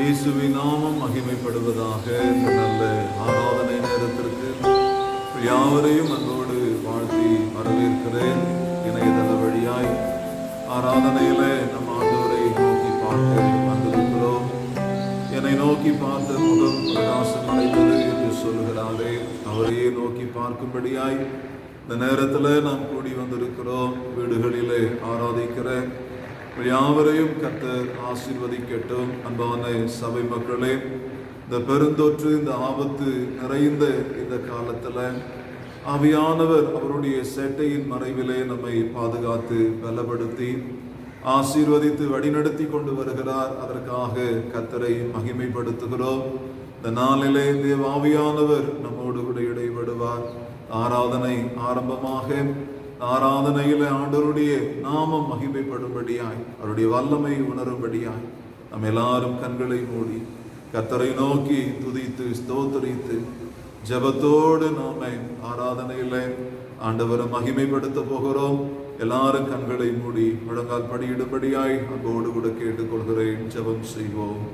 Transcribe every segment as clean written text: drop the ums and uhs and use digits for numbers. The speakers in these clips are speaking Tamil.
இயேசுவின் நாமம் மகிமைப்படுவதாக. இந்த நல்ல ஆராதனை நேரத்திற்கு யாவரையும் அன்போடு வாழ்த்தி வரவேற்கிறேன். இணையதள வழியாய் ஆராதனையில நம் ஆண்டவரை நோக்கி பார்த்து வந்திருக்கிறோம். என்னை நோக்கி பார்த்த முகம் பிரகாசம் அடைந்தது என்று சொல்கிறாரே, அவரையே நோக்கி பார்க்கும்படியாய் இந்த நேரத்தில் நாம் கூடி வந்திருக்கிறோம். வீடுகளிலே ஆராதிக்கிற யாவரையும் கர்த்தர் ஆசீர்வதிக்கட்டும். அன்பான சபை மக்களே, இந்த பெருந்தொற்று, இந்த ஆபத்து நிறைந்த இந்த காலத்தில் ஆவியானவர் அவருடைய சேட்டையின் மறைவிலே நம்மை பாதுகாத்து பலப்படுத்தி ஆசீர்வதித்து வழிநடத்தி கொண்டு வருகிறார். அதற்காக கர்த்தரை மகிமைப்படுத்துகிறோம். இந்த நாளிலே தேவ ஆவியானவர் நம்மோடு கூட இடைபடுவார். ஆராதனை ஆரம்பமாக ஆராதனையில ஆண்டவருடைய நாமம் மகிமைப்படும்படியாய், அவருடைய வல்லமை உணரும்படியாய் நம்ம எல்லாரும் கண்களை மூடி கர்த்தரை நோக்கி துதித்து ஸ்தோத்திரித்து ஜெபத்தோடு நாம ஆராதனையில ஆண்டவரை மகிமைப்படுத்த போகிறோம். எல்லாரும் கண்களை மூடி முழங்கால் படியிடும்படியாய் அன்போடு கூட கேட்டுக்கொள்கிறேன். ஜெபம் செய்வோம்.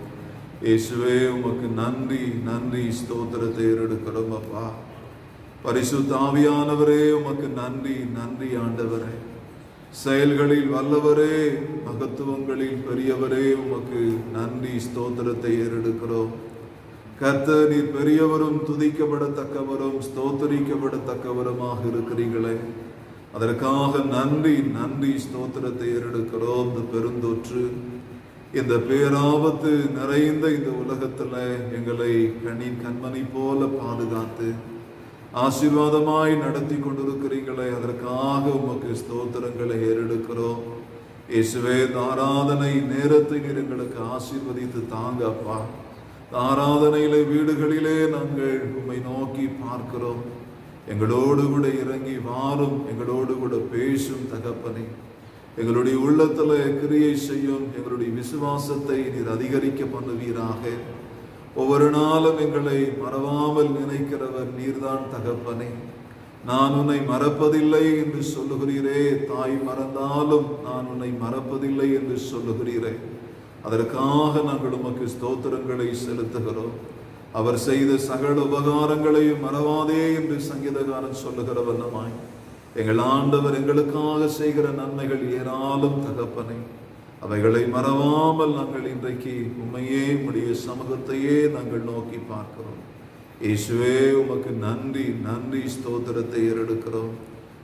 இயேசுவே, உமக்கு நன்றி நன்றி ஸ்தோத்திரத்தை ஏறெடுக்கிறோம். அப்பா, பரிசுத்த ஆவியானவரே, உமக்கு நன்றி நன்றி. ஆண்டவரே, செயல்களில் வல்லவரே, மகத்துவங்களில் பெரியவரே, உமக்கு நன்றி ஸ்தோத்திரத்தை ஏறெடுக்கிறோம். கர்த்தர், நீர் பெரியவரும் துதிக்கப்படத்தக்கவரும் ஸ்தோத்தரிக்கப்படத்தக்கவருமாக இருக்கிறீங்களே, அதற்காக நன்றி நன்றி ஸ்தோத்திரத்தை ஏறெடுக்கிறோம். இந்த பெருந்தொற்று, இந்த பேராபத்து நிறைந்த இந்த உலகத்துல எங்களை கண்மணி போல பாதுகாத்து ஆசீர்வாதமாய் நடத்தி கொண்டிருக்கிறீங்களே, அதற்காக உமக்கு ஸ்தோத்திரங்களை ஏறெடுக்கிறோம். இயேசுவே, ஆராதனை நேரத்தை நீர் எங்களுக்கு ஆசீர்வதித்து தாங்க அப்பா. ஆராதனையிலே வீடுகளிலே நாங்கள் உம்மை நோக்கி பார்க்கிறோம். எங்களோடு கூட இறங்கி வாரும், எங்களோடு கூட பேசும் தகப்பனே. எங்களுடைய உள்ளத்துல கிரியை செய்யும், எங்களுடைய விசுவாசத்தை நீர் அதிகரிக்க பண்ணுவீராக. ஒவ்வொரு நாளும் எங்களை மறவாமல் நினைக்கிறவர் நீர்தான் தகப்பனே. நான் உன்னை மறப்பதில்லை என்று சொல்லுகிறீரே, தாய் மறந்தாலும் நான் உன்னை மறப்பதில்லை என்று சொல்லுகிறீரே, அதற்காக நாங்கள் உமக்கு ஸ்தோத்திரங்களை செலுத்துகிறோம். அவர் செய்த சகல உபகாரங்களையும் மறவாதே என்று சங்கீதகாரன் சொல்லுகிற வண்ணமாய் எங்கள் ஆண்டவர் எங்களுக்காக செய்கிற நன்மைகள் ஏராளம் தகப்பனே. அவைகளை மறவாமல் நாங்கள் இன்றைக்கு உண்மையே உம்முடைய சமூகத்தையே நாங்கள் நோக்கி பார்க்கிறோம். இயேசுவே, உமக்கு நன்றி நன்றி ஸ்தோத்திரத்தை ஏறெடுக்கிறோம்.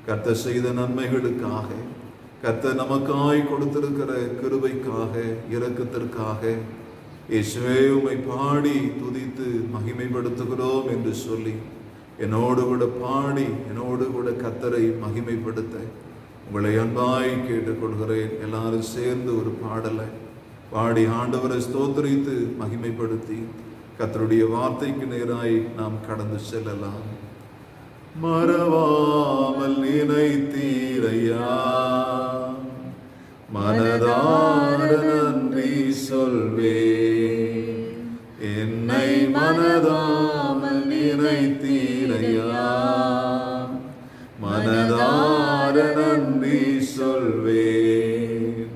கர்த்தர் செய்த நன்மைகளுக்காக, கர்த்தர் நமக்காய் கொடுத்திருக்கிற கிருபைக்காக, இரக்கத்திற்காக இயேசுவே உம்மை பாடி துதித்து மகிமைப்படுத்துகிறோம் என்று சொல்லி என்னோடு கூட பாடி என்னோடு கூட கர்த்தரை மகிமைப்படுத்த உங்களை அன்பாய் கேட்டுக்கொள்கிறேன். எல்லாரும் சேர்ந்து ஒரு பாடலை பாடி ஆண்டவரை ஸ்தோத்திரித்து மகிமைப்படுத்தி கர்த்தருடைய வார்த்தைக்கு நேராய் நாம் கடந்து செல்லலாம். மறவாமல் நினைத்தீரையா, மனதார நன்றி சொல்வே. என்னை மனதாமல் நினைத்தீரையா, மனதார நன்றி சொல்வேன்.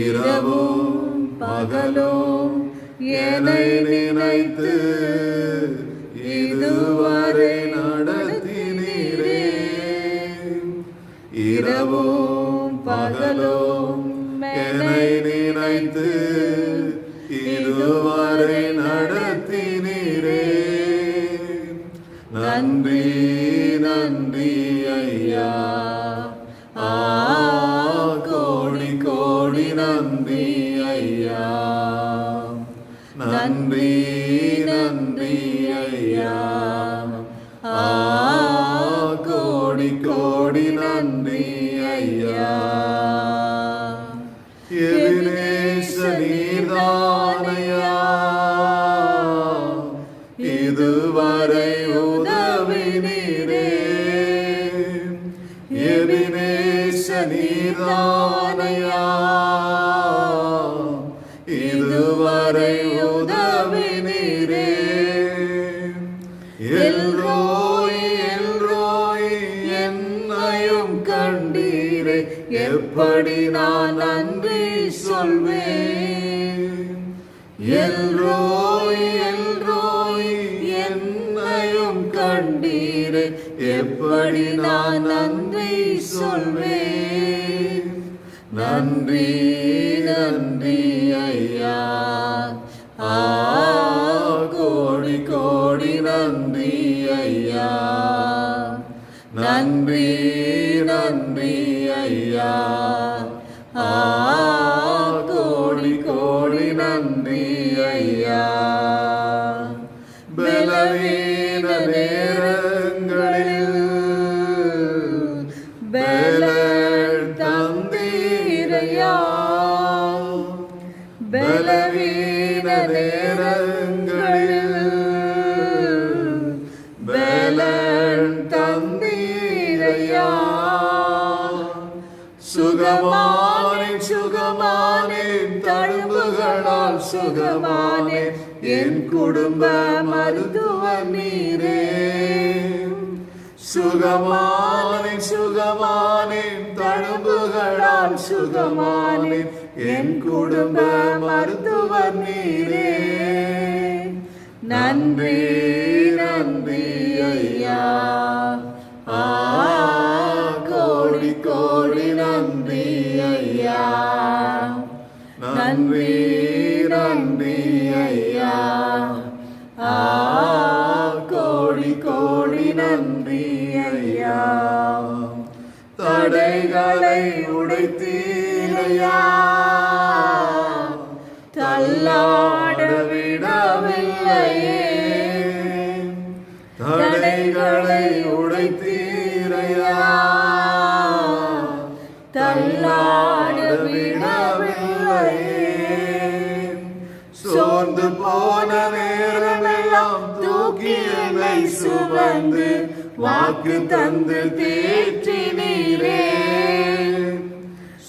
இரவும் பகலும் என்னை நினைத்து இதுவரை நடத்தினீரே. இரவும் பகலும் என்னை நினைத்து இதுவரை நடத்தினீரே. நன்றி நன்றி ஐயா, கோடி கோடி நன்றி ஐயா. நன்றி நன்றி ஐயா, கோடி கோடி நன்றி ஐயா. எபினேச நீர்தானையா, இதுவரை உதவினீரே. எபினேச நீர்தானையா, இதுவரை உதவினீரே. எல்ரோய் எல்ரோய் என்னையும் கண்டீரே, எப்படி நான் நன்றி சொல்வேன். எல்ரோய் எல்ரோய் என்னையும் கண்டீரே, எப்படி நான் நன்றி சொல்வேன். நன்றி நன்றி ஐயா, கோடி கோடி நன்றி ஐயா. நன்றி நன்றி ஐயா, கோடி கோடி நன்றி ஐயா. பலவீன நேரங்களில் பலன் தந்தீரையா, பலவீன நேரங்களில் பலன் தந்தீரையா. சுகமானேன் சுகமானேன் தழும்புகளால் சுகமானேன், என் குடும்ப மருத்துவர் நீரே. சுகமானேன் சுகமானேன் தழும்புகளால் சுகமானேன், என் குடும்ப மருத்துவர் நீரே. நன்றி நன்றி ஐயா, கோடி கோடி நன்றி ஐயா. நன்றி நன்றி ஐயா, கோடி கோடி நன்றி ஐயா. தடைகளை உடைத்தீரையா, தள்ளாட விடவில்லையே. தடைகளை உடைத்தீரையா, தள்ளாட விடவில்லையே. சோர்ந்து போன நேரமெல்லாம் தூக்கி என்னை சுமந்து வாக்கு தந்து தேற்றினீரே.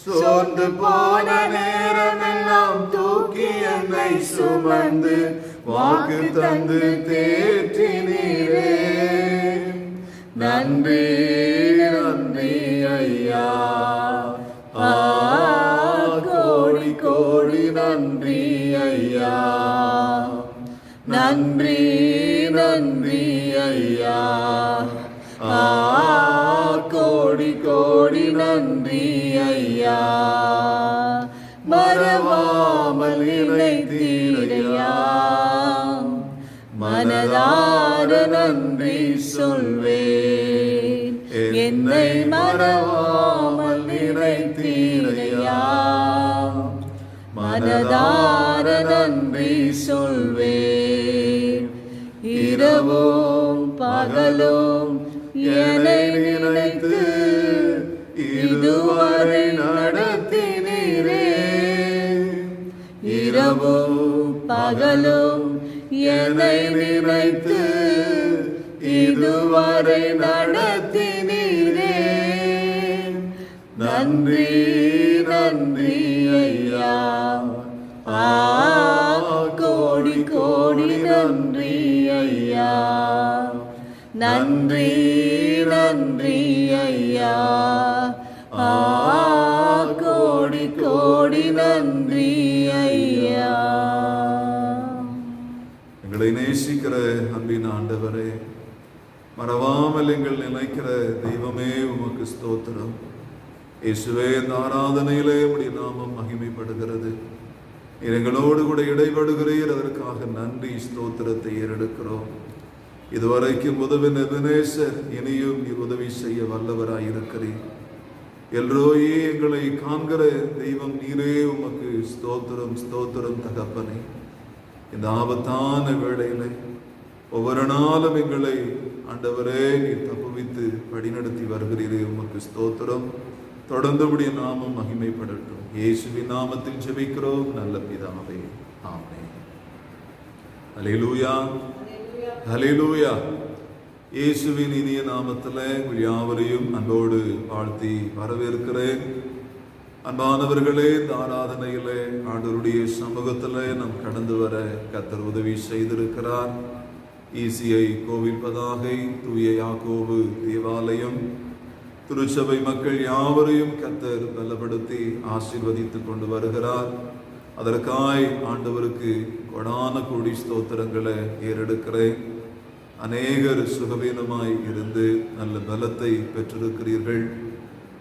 சோர்ந்து போன நேரமெல்லாம் தூக்கி என்னை சுமந்து வாக்கு தந்து தேற்றினீரே. நன்றி நன்றி ஐயா, கோடி கோடி நன்றி ஐயா. நன்றி நன்றி ஐயா, கோடி கோடி நன்றி ஐயா. மறவாமல் நினைத்தீரையா, மனதார நன்றி சொல்வேன். என்னை மறவாமல் நினைத்தீரையா, மனதார நன்றி சொல்வேன். இரவும் பகலும் என்னை நினைத்து இதுவரை நடத்தினீரே. இரவும் பகலும் என்னை நினைத்து இதுவரை நடத்தினீரே. நன்றி நன்றி ஐயா, கோடி கோடி நன்றி ஐயா. நன்றி நன்றி ஐயா, கோடி கோடி நன்றி ஐயா. எங்களை நேசிக்கிற அன்பின் ஆண்டவரே, மறவாமல் எங்கள் நினைக்கிற தெய்வமே உமக்கு ஸ்தோத்திரம். இயேசுவே, இந்த ஆராதனையிலே உம்முடைய நாமம் மகிமைப்படுகிறது. நீர் எங்களோடு கூட இடைபடுகிறீர், அதற்காக நன்றி ஸ்தோத்திரத்தை ஏறெடுக்கிறோம். இதுவரைக்கும் உதவின எபெனேசர், இனியும் நீர் உதவி செய்ய வல்லவராயிருக்கிறீர். எல்ரோயி, எங்களை காண்கிற தெய்வம் நீரே, உமக்கு ஸ்தோத்திரம் ஸ்தோத்திரம் தகப்பனே. இந்த ஆபத்தான வேளையில ஒவ்வொரு நாளும் எங்களை ஆண்டவரே நீர் தப்புவித்து வழிநடத்தி வருகிறீரே, உமக்கு ஸ்தோத்திரம். தொடர்ந்துபடிய நாமம் மகிமைப்படட்டும். இயேசுவின் நாமத்தில் ஜெபிக்கிறோம் நல்ல பிதாவே, ஆமென். ஹல்லேலூயா, ஹல்லேலூயா. இயேசுவின் இனிய நாமத்தில் உங்கள் யாவரையும் அன்போடு வாழ்த்தி வரவேற்கிறேன். அன்பானவர்களே, இந்த ஆராதனையிலே ஆண்டவருடைய சமூகத்திலே நாம் கடந்து வர கர்த்தர் உதவி செய்திருக்கிறார். ECI கோவில் பதாகை, தூய யாக்கோபு தேவாலயம், திருச்சபை மக்கள் யாவரையும் கர்த்தர் பலப்படுத்தி ஆசீர்வதித்துக் கொண்டு வருகிறார். அதற்காய் ஆண்டவருக்கு கொடான கோடி ஸ்தோத்திரங்களை ஏறெடுக்கிறேன். அநேகர் சுகவீனமாய் இருந்து நல்ல பலத்தை பெற்றிருக்கிறீர்கள்.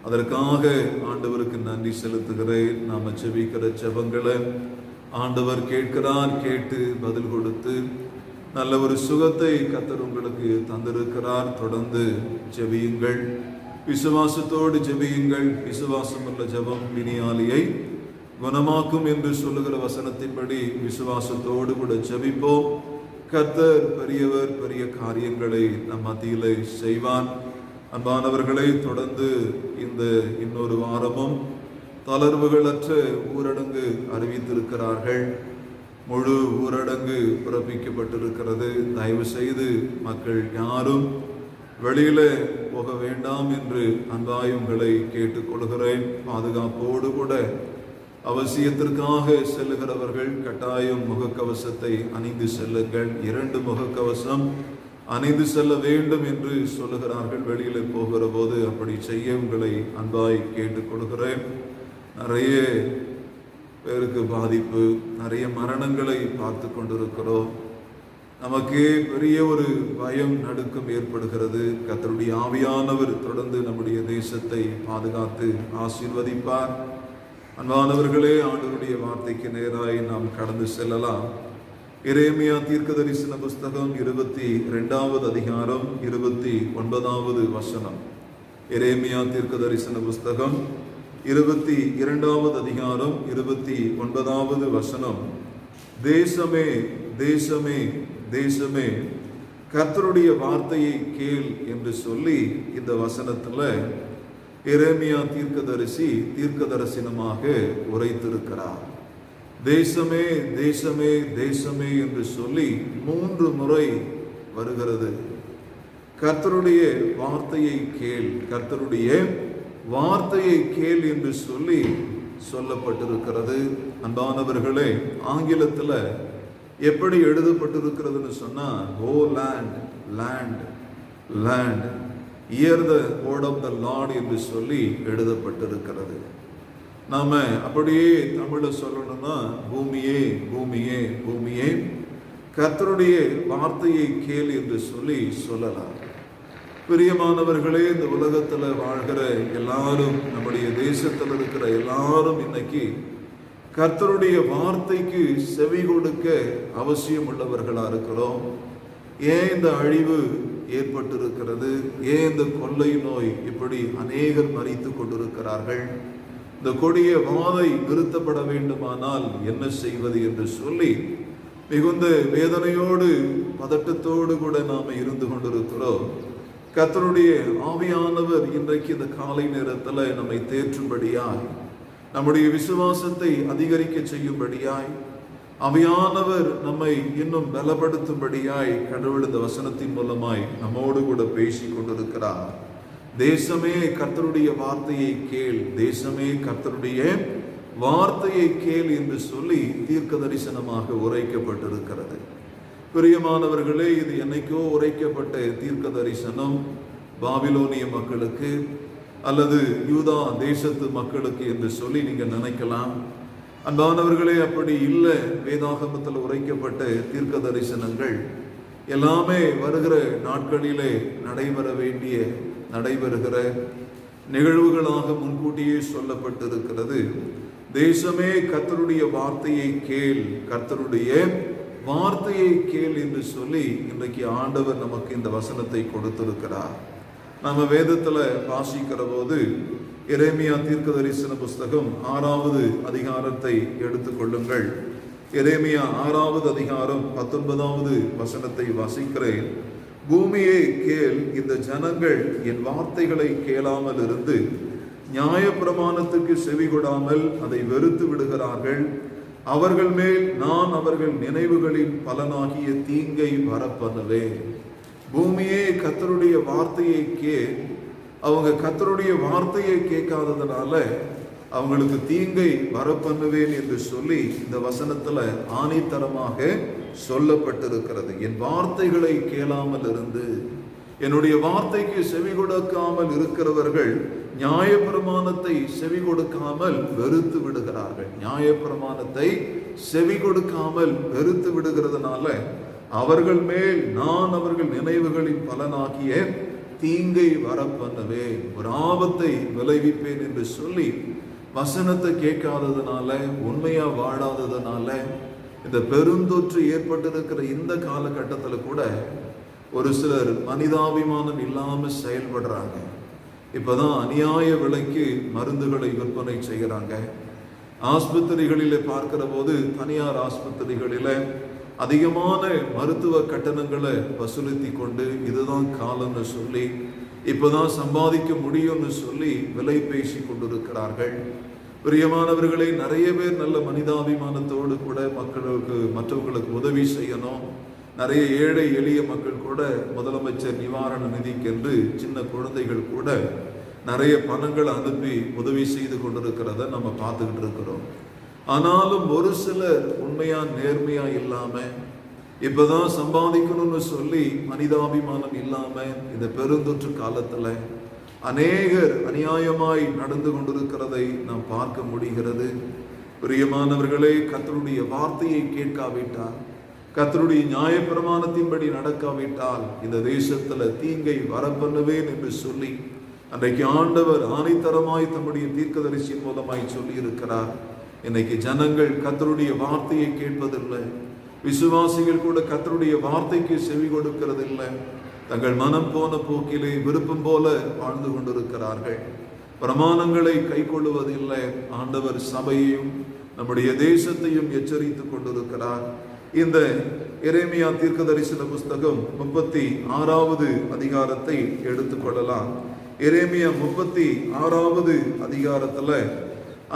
அதற்காக ஆண்டவருக்கு நன்றி செலுத்துகிறேன். நாம் ஜெபிக்கிற ஜெபங்களை ஆண்டவர் கேட்கிறார், கேட்டு பதில் கொடுத்து நல்ல ஒரு சுகத்தை கர்த்தர் உங்களுக்கு தந்திருக்கிறார். தொடர்ந்து ஜெபியுங்கள், விசுவாசத்தோடு ஜெபியுங்கள். விசுவாசமுள்ள ஜெபம் வினியாலியை குணமாக்கும் என்று சொல்லுகிற வசனத்தின்படி விசுவாசத்தோடு கூட ஜெபிப்போம். கர்த்தர் பெரியவர், பெரிய காரியங்களை நம் மத்தியிலே செய்வான். அன்பானவர்களை, தொடர்ந்து இந்த இன்னொரு வாரமும் தளர்வுகளற்ற ஊரடங்கு அறிவித்திருக்கிறார்கள். முழு ஊரடங்கு பிறப்பிக்கப்பட்டிருக்கிறது. தயவு செய்து மக்கள் யாரும் வெளியில போக வேண்டாம் என்று அன்பாய் உங்களை கேட்டுக்கொள்கிறேன். பாதுகாப்போடு கூட அவசியத்திற்காக செல்லுகிறவர்கள் கட்டாயம் முகக்கவசத்தை அணிந்து செல்லுங்கள். 2 முகக்கவசம் அணிந்து செல்ல வேண்டும் என்று சொல்லுகிறார்கள். வெளியில போகிற போது அப்படி செய்ய உங்களை அன்பாய் கேட்டுக்கொள்கிறேன். நிறைய பேருக்கு பாதிப்பு, நிறைய மரணங்களை பார்த்து கொண்டிருக்கிறோம். நமக்கே பெரிய ஒரு பயம், நடுக்கம் ஏற்படுகிறது. கர்த்தருடைய ஆவியானவர் தொடர்ந்து நம்முடைய தேசத்தை பாதுகாத்து ஆசீர்வதிப்பார். அன்பானவர்களே, ஆண்டவருடைய வார்த்தைக்கு நேராய் நாம் கடந்து செல்லலாம். எரேமியா தீர்க்கதரிசன புஸ்தகம் 22வது அதிகாரம் 29வது வசனம். எரேமியா தீர்க்கதரிசன புஸ்தகம் 22வது அதிகாரம் 29வது வசனம். தேசமே, தேசமே, தேசமே, கர்த்தருடைய வார்த்தையை கேள் என்று சொல்லி இந்த வசனத்துல எரேமியா தீர்க்கதரிசி தீர்க்கதரிசனமாக உரைத்திருக்கிறார். தேசமே, தேசமே, தேசமே என்று சொல்லி 3 முறை வருகிறது. கர்த்தருடைய வார்த்தையை கேள், கர்த்தருடைய வார்த்தையை கேள் என்று சொல்லி சொல்லப்பட்டிருக்கிறது. அன்பானவர்களே, ஆங்கிலத்தில் எப்படி எழுதப்பட்டிருக்கிறதுன்னு சொன்னா, oh land, land, land, hear the word of the Lord என்று சொல்லி எழுதப்பட்டிருக்கிறது. நாம அப்படியே தமிழ சொல்லணும்னா, பூமியே, பூமியே, பூமியே, கர்த்தருடைய வார்த்தையை கேள் என்று சொல்லி சொல்லலாம். பிரியமானவர்களே, இந்த உலகத்துல வாழ்கிற எல்லாரும், நம்முடைய தேசத்தில் இருக்கிற எல்லாரும் இன்னைக்கு கர்த்தருடைய வார்த்தைக்கு செவி கொடுக்க அவசியம் உள்ளவர்களா இருக்கிறோம். ஏன் இந்த அழிவு ஏற்பட்டிருக்கிறது? ஏன் இந்த கொள்ளை நோய் இப்படி அநேகர் மரித்து கொண்டிருக்கிறார்கள்? இந்த கொடிய வாதை நிறுத்தப்பட வேண்டுமானால் என்ன செய்வது என்று சொல்லி மிகுந்த வேதனையோடு பதட்டத்தோடு கூட நாம இருந்து கொண்டிருக்கிறோம். கர்த்தருடைய ஆவியானவர் இன்றைக்கு இந்த காலை நேரத்தில் நம்மை தேற்றும்படியாய், நம்முடைய விசுவாசத்தை அதிகரிக்க செய்யும்படியாய், ஆவியானவர் நம்மை இன்னும் பலப்படுத்தும்படியாய் கடவுள் இந்த வசனத்தின் மூலமாய் நம்மோடு கூட பேசி கொண்டிருக்கிறார். தேசமே, கர்த்தருடைய வார்த்தையை கேள், தேசமே, கர்த்தருடைய வார்த்தையை கேள் என்று சொல்லி தீர்க்க தரிசனமாக உரைக்கப்பட்டிருக்கிறது. பிரியமானவர்களே, இது என்னைக்கோ உரைக்கப்பட்ட தீர்க்க தரிசனம். பாபிலோனிய மக்களுக்கு அல்லது யூதா தேசத்து மக்களுக்கு என்று சொல்லி நீங்க நினைக்கலாம். அன்பானவர்களே, அப்படி இல்லை. வேதாகமத்தில் உரைக்கப்பட்ட தீர்க்க தரிசனங்கள் எல்லாமே வருகிற நாட்களிலே நடைபெறுகிற நிகழ்வுகளாக முன்கூட்டியே சொல்லப்பட்டிருக்கிறது. தேசமே, கர்த்தருடைய வார்த்தையை கேள், கர்த்தருடைய வார்த்தையை கேள் என்று சொல்லி இன்றைக்கு ஆண்டவர் நமக்கு இந்த வசனத்தை கொடுத்திருக்கிறார். நம்ம வேதத்துல வாசிக்கிற போது எரேமியா தீர்க்கதரிசன புஸ்தகம் 6வது அதிகாரத்தை எடுத்துக்கொள்ளுங்கள். எரேமியா 6வது அதிகாரம் 19வது வசனத்தை வாசிக்கிறேன். பூமியே கேள், இந்த ஜனங்கள் என் வார்த்தைகளை கேளாமல் இருந்து நியாயப்பிரமாணத்துக்கு செவி கொடாமல் அதை வெறுத்து விடுகிறார்கள். அவர்கள் மேல் நான் அவர்கள் நினைவுகளின் பலனாகிய தீங்கை வரப்பண்ணுவேன். பூமியே, கர்த்தருடைய வார்த்தையை கேள். அவங்க கர்த்தருடைய வார்த்தையை கேட்காததுனால அவங்களுக்கு தீங்கை வரப்பண்ணுவேன் என்று சொல்லி இந்த வசனத்துல ஆணித்தரமாக சொல்லப்பட்டிருக்கிறது. என் வார்த்தைகளை கேளாமல் இருந்து, என்னுடைய வார்த்தைக்கு செவி கொடுக்காமல் இருக்கிறவர்கள் நியாயப்பிரமாணத்தை செவி கொடுக்காமல் வெறுத்து விடுகிறார்கள். நியாயப்பிரமாணத்தை செவி கொடுக்காமல் வெறுத்து விடுகிறதுனால அவர்கள் மேல் நான் அவர்கள் நினைவுகளின் பலனாகிய தீங்கை வரப்பண்ணுவேன், ஒரு ஆபத்தை விளைவிப்பேன் என்று சொல்லி வசனத்தை கேட்காததுனால, உண்மையா வாழாததுனால இந்த பெருந்தொற்று ஏற்பட்டிருக்கிற இந்த காலகட்டத்தில் கூட ஒரு சிலர் மனிதாபிமானம் இல்லாமல் செயல்படுறாங்க. இப்பதான் அநியாய விலைக்கு மருந்துகளை விற்பனை செய்கிறாங்க. ஆஸ்பத்திரிகளிலே பார்க்கிற போது தனியார் ஆஸ்பத்திரிகளில் அதிகமான மருத்துவ கட்டணங்களை வசூலித்து கொண்டு இதுதான் காலம்னு சொல்லி இப்பதான் சம்பாதிக்க முடியும்னு சொல்லி விலை பேசி கொண்டிருக்கிறார்கள். பிரியமானவர்களை, நிறைய பேர் நல்ல மனிதாபிமானத்தோடு கூட மற்றவர்களுக்கு உதவி செய்யணும். நிறைய ஏழை எளிய மக்கள் கூட முதலமைச்சர் நிவாரண நிதிக்கென்று சின்ன குழந்தைகள் கூட நிறைய பணங்களை அனுப்பி உதவி செய்து கொண்டிருக்கிறத நம்ம பார்த்துக்கிட்டு இருக்கிறோம். ஆனாலும் ஒரு சிலர் உண்மையா நேர்மையா இல்லாம இப்பதான் சம்பாதிக்கணும்னு சொல்லி மனிதாபிமானம் இல்லாம இந்த பெருந்தொற்று காலத்துல அநேகர் அநியாயமாய் நடந்து கொண்டிருக்கிறதை நாம் பார்க்க முடிகிறது. பிரியமானவர்களே, கர்த்தருடைய வார்த்தையை கேட்காவிட்டால், கர்த்தருடைய நியாயப்பிரமாணத்தின்படி நடக்காவிட்டால் இந்த தேசத்துல தீங்கை வரப்பண்ணுவேன் என்று சொல்லி அன்றைக்கு ஆண்டவர் ஆணைத்தரமாய் தம்முடைய தீர்க்கதரிசியின் மூலமாய் சொல்லி இருக்கிறார். இன்னைக்கு ஜனங்கள் கர்த்தருடைய வார்த்தையை கேட்பதில்லை. விசுவாசிகள் கூட கர்த்தருடைய வார்த்தைக்கு செவி கொடுக்கிறதில்லை. தங்கள் மனம் போன போக்கிலே விருப்பம் போல வாழ்ந்து கொண்டிருக்கிறார்கள். பிரமாணங்களை கை கொள்ளுவதில்லை. ஆண்டவர் சபையையும் நம்முடைய தேசத்தையும் எச்சரித்துக் கொண்டிருக்கிறார். இந்த எரேமியா தீர்க்க தரிசன புஸ்தகம் 36வது அதிகாரத்தை எடுத்துக்கொள்ளலாம். எரேமியா 36வது அதிகாரத்துல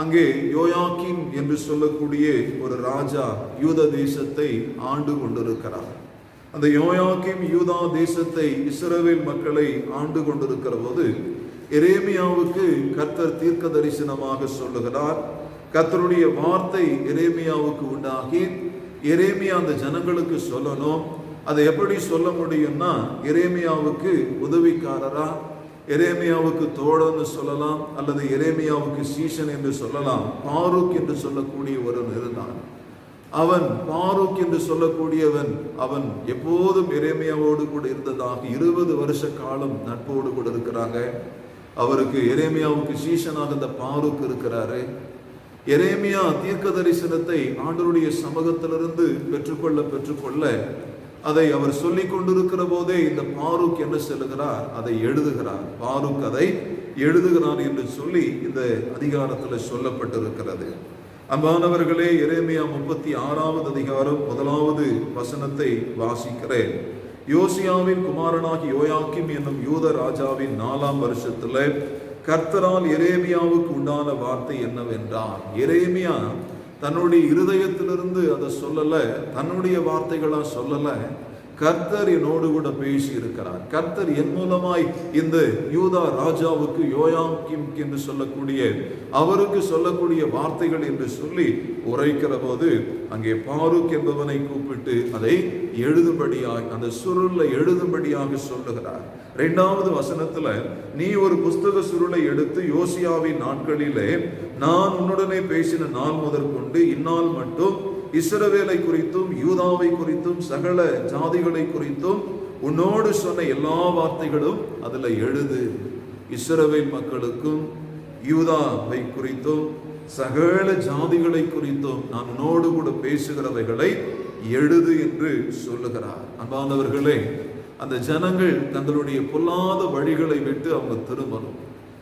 அங்கே யோயாக்கீம் என்று சொல்லக்கூடிய ஒரு ராஜா யூத தேசத்தை ஆண்டு கொண்டிருக்கிறார். அந்த யோயாக்கீம் யூதா தேசத்தை, இஸ்ரவேல் மக்களை ஆண்டு கொண்டிருக்கிற போது எரேமியாவுக்கு கர்த்தர் தீர்க்க தரிசனமாக சொல்லுகிறார். கர்த்தருடைய வார்த்தை எரேமியாவுக்கு உண்டாகி எரேமியா அந்த ஜனங்களுக்கு சொல்லணும். அதை எப்படி சொல்ல முடியும்னா, எரேமியாவுக்கு உதவிக்காரரா, எரேமியாவுக்கு தோழன்னு சொல்லலாம், அல்லது எரேமியாவுக்கு சீஷன் என்று சொல்லலாம். பாரூக் என்று சொல்லக்கூடிய ஒருவன் இருந்தான். அவன் பாரூக் என்று சொல்லக்கூடியவன், அவன் எப்போதும் எரேமியாவோடு கூட இருந்ததாக 20 வருஷ காலம் நட்போடு கூட இருக்கிறாங்க. அவருக்கு எரேமியாவுக்கு சீஷனாக இந்த பாரூக் இருக்கிறாரு. எரேமியா தீர்க்க தரிசனத்தை ஆண்டவருடைய சமூகத்திலிருந்து பெற்றுக்கொள்ள அதை அவர் சொல்லிக் கொண்டிருக்கிற போதே இந்த பாரூக் என்ன சொல்லுகிறார், அதை எழுதுகிறார். பாரூக் அதை எழுதுகிறான் என்று சொல்லி இந்த அதிகாரத்தில் சொல்லப்பட்டிருக்கிறது. அன்பானவர்களே, எரேமியா 36வது அதிகாரம் 1வது வசனத்தை வாசிக்கிறேன். யோசியாவின் குமாரனாகி யோயாக்கீம் என்னும் யூத ராஜாவின் 4ஆம் வருஷத்துல கர்த்தரால் எரேமியாவுக்கு உண்டான வார்த்தை என்னவென்றால், எரேமியா தன்னுடைய இருதயத்திலிருந்து அதை சொல்லல, தன்னுடைய வார்த்தைகளா சொல்லல, கர்த்தர் என்னோடு கூட பேசி இருக்கிறார். கர்த்தர் என் மூலமாய் இந்த யூதா ராஜாவுக்கு யோயாக்கீம் என்று சொல்லக்கூடிய அவருக்கு சொல்லக்கூடிய வார்த்தைகள் என்று சொல்லி உரைக்கிற போது அங்கே பாரூக் என்பவனை கூப்பிட்டு அதை எழுதும்படியாக, அந்த சுருளை எழுதும்படியாக சொல்லுகிறார். 2வது வசனத்துல, நீ ஒரு புஸ்தக சுருளை எடுத்து யோசியாவின் நாட்களிலே நான் உன்னுடனே பேசின நாள் முதற்கொண்டு இந்நாள் மட்டும் இஸ்ரவேலை குறித்தும் யூதாவை குறித்தும் சகல ஜாதிகளை குறித்தும் உன்னோடு சொன்ன எல்லா வார்த்தைகளும் அதுல எழுது. இஸ்ரவேல் மக்களுக்கும் யூதாவை குறித்தும் சகல ஜாதிகளை குறித்தும் நான் உன்னோடு கூட பேசுகிறவைகளை எழுது என்று சொல்லுகிறார். அன்பானவர்களே, அந்த ஜனங்கள் தங்களுடைய பொல்லாத வழிகளை விட்டு அவங்க திரும்பணும்.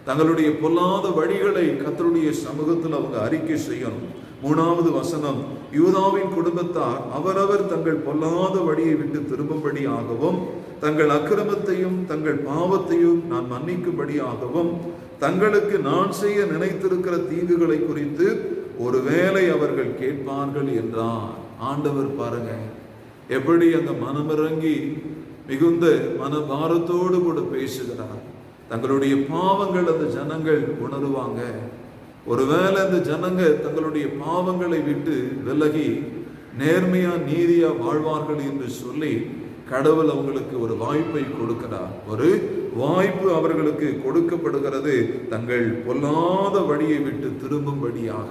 தங்களுடைய பொல்லாத வழிகளை கர்த்தருடைய சமூகத்தில் அவங்க அறிக்கை செய்யணும். 3வது வசனம், யூதாவின் குடும்பத்தார் அவரவர் தங்கள் பொல்லாத வழியை விட்டு திரும்பும்படியாகவும் தங்கள் அக்கிரமத்தையும் தங்கள் பாவத்தையும் நான் மன்னிக்கும்படியாகவும் தங்களுக்கு நான் செய்ய நினைத்திருக்கிற தீங்குகளை குறித்து ஒருவேளை அவர்கள் கேட்பார்கள் என்றார். ஆண்டவர் பாருங்க எப்படி அந்த மனமிறங்கி மிகுந்த மனபாரத்தோடு கூட பேசுகிறார். தங்களுடைய பாவங்கள் அந்த ஜனங்கள் உணருவாங்க. ஒருவேளை அந்த ஜனங்க தங்களுடைய பாவங்களை விட்டு விலகி நேர்மையா நீதியா வாழ்வார்கள் என்று சொல்லி கடவுள் அவங்களுக்கு ஒரு வாய்ப்பை கொடுக்கிறார். ஒரு வாய்ப்பு அவர்களுக்கு கொடுக்கப்படுகிறது. தங்கள் பொல்லாத வழியை விட்டு திரும்பும்படியாக,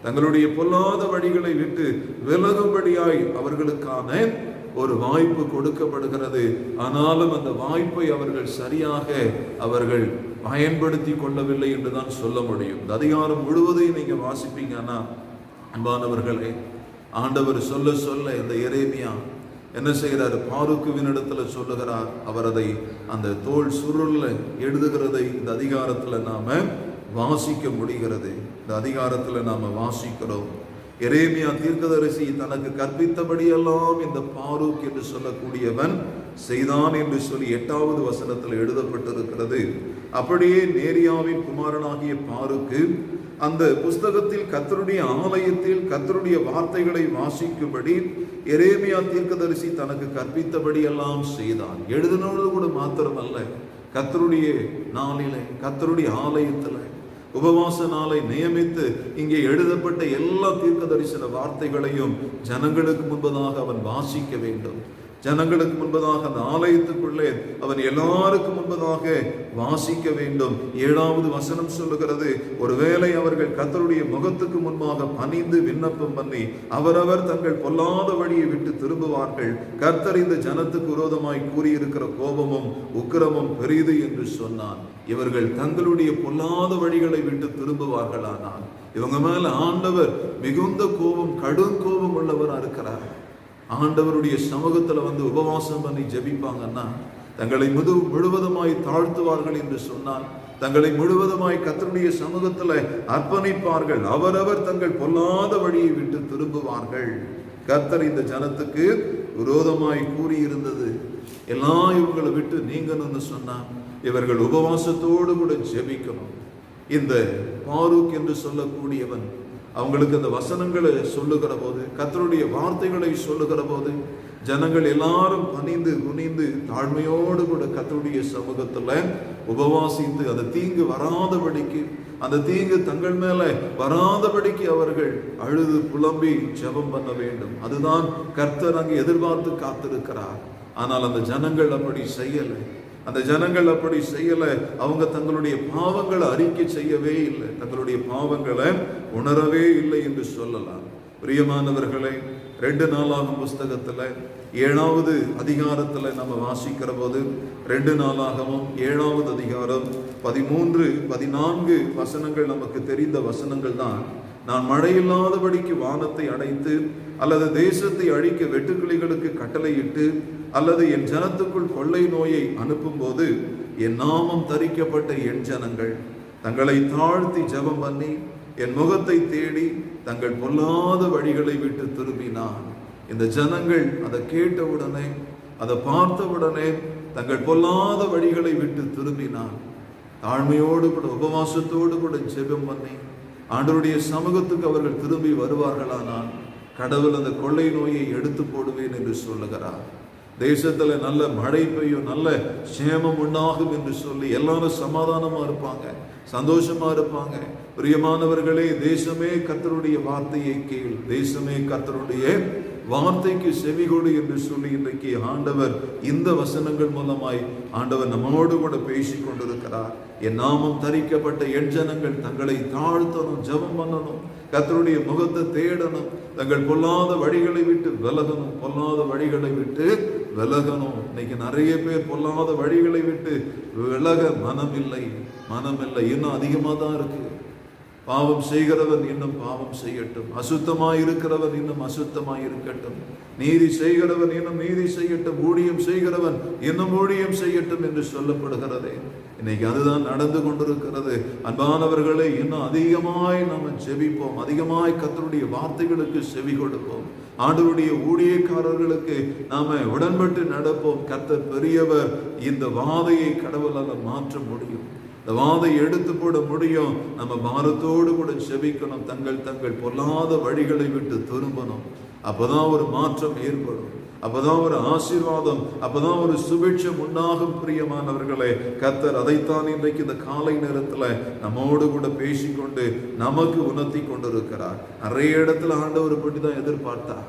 தங்களுடைய பொல்லாத வழிகளை விட்டு விலகும்படியாய் அவர்களுக்கான ஒரு வாய்ப்பு கொடுக்கப்படுகிறது. ஆனாலும் அந்த வாய்ப்பை அவர்கள் சரியாக பயன்படுத்தி கொள்ளவில்லை என்றுதான் சொல்ல முடியும். இந்த அதிகாரம் முழுவதையும் நீங்க வாசிப்பீங்கன்னா, அன்பானவர்களே, ஆண்டவர் சொல்ல சொல்ல இந்த எரேமியா என்ன செய்கிறார்? பாருக்குவின் இடத்துல சொல்லுகிறார். அவர் அதை அந்த தோல் சுருள்ல எழுதுகிறதை இந்த அதிகாரத்துல நாம வாசிக்க முடிகிறது. இந்த அதிகாரத்துல நாம வாசிக்கிறோம். எரேமியா தீர்க்கதரிசி தனக்கு கற்பித்தபடியெல்லாம் இந்த பாரூக் என்று சொல்லக்கூடியவன் செய்தான் என்று சொல்லி 8வது வசனத்தில் எழுதப்பட்டிருக்கிறது. அப்படியே நேரியாவின் குமாரனாகிய பாருக்கு அந்த புஸ்தகத்தில் கர்த்தருடைய ஆலயத்தில் கர்த்தருடைய வார்த்தைகளை வாசிக்கும்படி எரேமியா தீர்க்கதரிசி தனக்கு கற்பித்தபடியெல்லாம் செய்தான். எழுதினோடு கூட மாத்திரமல்ல, கர்த்தருடைய நாளிலே கர்த்தருடைய ஆலயத்தில் உபவாச நாளை நியமித்து இங்கே எழுதப்பட்ட எல்லா தீர்க்க தரிசன வார்த்தைகளையும் ஜனங்களுக்கு முன்பதாக அவன் வாசிக்க வேண்டும். ஜனங்களுக்கு முன்பதாக அந்த ஆலயத்துக்குள்ளே அவன் எல்லாருக்கும் முன்பதாக வாசிக்க வேண்டும். 7வது வசனம் சொல்லுகிறது, ஒருவேளை அவர்கள் கர்த்தருடைய முகத்துக்கு முன்பாக பணிந்து விண்ணப்பம் பண்ணி அவரவர் தங்கள் பொல்லாத வழியை விட்டு திரும்புவார்கள், கர்த்தர் இந்த ஜனத்துக்கு விரோதமாய் கூறியிருக்கிற கோபமும் உக்கிரமும் பெரிது என்று சொன்னான். இவர்கள் தங்களுடைய பொல்லாத வழிகளை விட்டு திரும்புவார்களானால் இவங்க மேல ஆண்டவர் மிகுந்த கோபம், கடும் கோபம் உள்ளவரா இருக்கிறார். ஆண்டவருடைய சமூகத்துல வந்து உபவாசம் பண்ணி ஜெபிப்பாங்கன்னா, தங்களை முழுவதுமாய் தாழ்த்துவார்கள் என்று சொன்னால், தங்களை முழுவதுமாய் கர்த்தருடைய சமூகத்துல அர்ப்பணிப்பார்கள், அவரவர் தங்கள் பொல்லாத வழியை விட்டு திரும்புவார்கள். கர்த்தர் இந்த ஜனத்துக்கு விரோதமாய் கூறியிருந்தது எல்லாம் இவங்களை விட்டு நீங்கணும்னு சொன்னா இவர்கள் உபவாசத்தோடு கூட ஜெபிக்கணும். இந்த பாரூக் என்று சொல்லக்கூடியவன் அவங்களுக்கு அந்த வசனங்களை சொல்லுகிற போது, கர்த்தருடைய வார்த்தைகளை சொல்லுகிற போது, ஜனங்கள் எல்லாரும் பணிந்து குனிந்து தாழ்மையோடு கூட கர்த்தருடைய சமூகத்துல உபவாசித்து அந்த தீங்கு வராதபடிக்கு, அந்த தீங்கு தங்கள் மேல வராதபடிக்கு அவர்கள் அழுது புலம்பி ஜெபம் பண்ண வேண்டும். அதுதான் கர்த்தர் அங்கு எதிர்பார்த்து காத்திருக்கிறார். ஆனால் அந்த ஜனங்கள் அப்படி செய்யலை. அந்த ஜனங்கள் அப்படி செய்யல. அவங்க தங்களுடைய பாவங்களை அறிக்கை செய்யவே இல்லை, தங்களுடைய பாவங்களை உணரவே இல்லை என்று சொல்லலாம். பிரியமானவர்களே, 2 நாளாகும் புஸ்தகத்துல 7வது அதிகாரத்துல நம்ம வாசிக்கிற போது, 2 நாளாகவும் 7வது அதிகாரம் 13, 14 வசனங்கள் நமக்கு தெரிந்த வசனங்கள் தான். நான் மழையில்லாதபடிக்கு வானத்தை அடைத்து அல்லது தேசத்தை அழிக்க வெட்டுக்கிளிகளுக்கு கட்டளையிட்டு அல்லது என் ஜனத்துக்குள் கொள்ளை நோயை அனுப்பும் போது என் நாமம் தரிக்கப்பட்ட என் ஜனங்கள் தங்களை தாழ்த்தி ஜெபம் பண்ணி என் முகத்தை தேடி தங்கள் பொல்லாத வழிகளை விட்டு திரும்பினான். இந்த ஜனங்கள் அதை கேட்டவுடனே, அதை பார்த்தவுடனே தங்கள் பொல்லாத வழிகளை விட்டு திரும்பினான். தாழ்மையோடு கூட உபவாசத்தோடு கூட ஜெபம் பண்ணி ஆண்டவருடைய சமூகத்துக்கு அவர்கள் திரும்பி வருவார்களானால் கடவுள் அந்த கொள்ளை நோயை எடுத்து போடுவேன் என்று சொல்லுகிறார். தேசத்துல நல்ல மழை பெய்யும், நல்ல சேமம் உண்டாகும் என்று சொல்லி எல்லாரும் சமாதானமா இருப்பாங்க, சந்தோஷமா இருப்பாங்க. பிரியமானவர்களே, தேசமே கர்த்தருடைய வார்த்தையை கேள், தேசமே கர்த்தருடைய வார்த்தைக்கு செவிகொடு என்று சொல்லி இன்றைக்கு ஆண்டவர் இந்த வசனங்கள் மூலமாய் ஆண்டவர் நம்மோடு கூட பேசிக் கொண்டிருக்கிறார். என் நாமம் தரிக்கப்பட்ட என் ஜனங்கள் தங்களை தாழ்த்தணும், ஜெபம் பண்ணணும், கர்த்தருடைய முகத்தை தேடணும், தங்கள் பொல்லாத வழிகளை விட்டு விலகணும், பொல்லாத வழிகளை விட்டு விலகணும். இன்னைக்கு நிறைய பேர் பொல்லாத வழிகளை விட்டு விலக மனமில்லை, இன்னும் அதிகமாக தான் இருக்கு. பாவம் செய்கிறவன் இன்னும் பாவம் செய்யட்டும், அசுத்தமாய் இருக்கிறவன் இன்னும் அசுத்தமாய் இருக்கட்டும், நீதி செய்கிறவன் இன்னும் நீதி செய்யட்டும், ஊழியம் செய்கிறவன் இன்னும் ஊழியம் செய்யட்டும் என்று சொல்லப்படுகிறதே. இன்னைக்கு அதுதான் நடந்து கொண்டிருக்கிறது. அன்பானவர்களே, இன்னும் அதிகமாய் நாம ஜெபிப்போம், அதிகமாய் கர்த்தருடைய வார்த்தைகளுக்கு செவி கொடுப்போம், ஆண்டவருடைய ஊழியக்காரர்களுக்கு நாம உடன்பட்டு நடப்போம். கர்த்தர் பெரியவர். இந்த வாதையை கடவுளால் மாற்ற முடியும், இந்த வாதை எடுத்து போட முடியும். நம்ம பாரத்தோடு கூட செபிக்கணும், தங்கள் பொல்லாத வழிகளை விட்டு திரும்பணும். அப்பதான் ஒரு மாற்றம் ஏற்படும், அப்பதான் ஒரு ஆசீர்வாதம், அப்பதான் ஒரு சுபிட்சம் உண்டாகும். பிரியமானவர்களே, கர்த்தர் அதைத்தான் இன்றைக்கு இந்த காலை நேரத்துல நம்மோடு கூட பேசிக்கொண்டு நமக்கு உணர்த்தி கொண்டிருக்கிறார். நிறைய இடத்துல ஆண்டவர் பற்றி தான் எதிர்பார்த்தார்.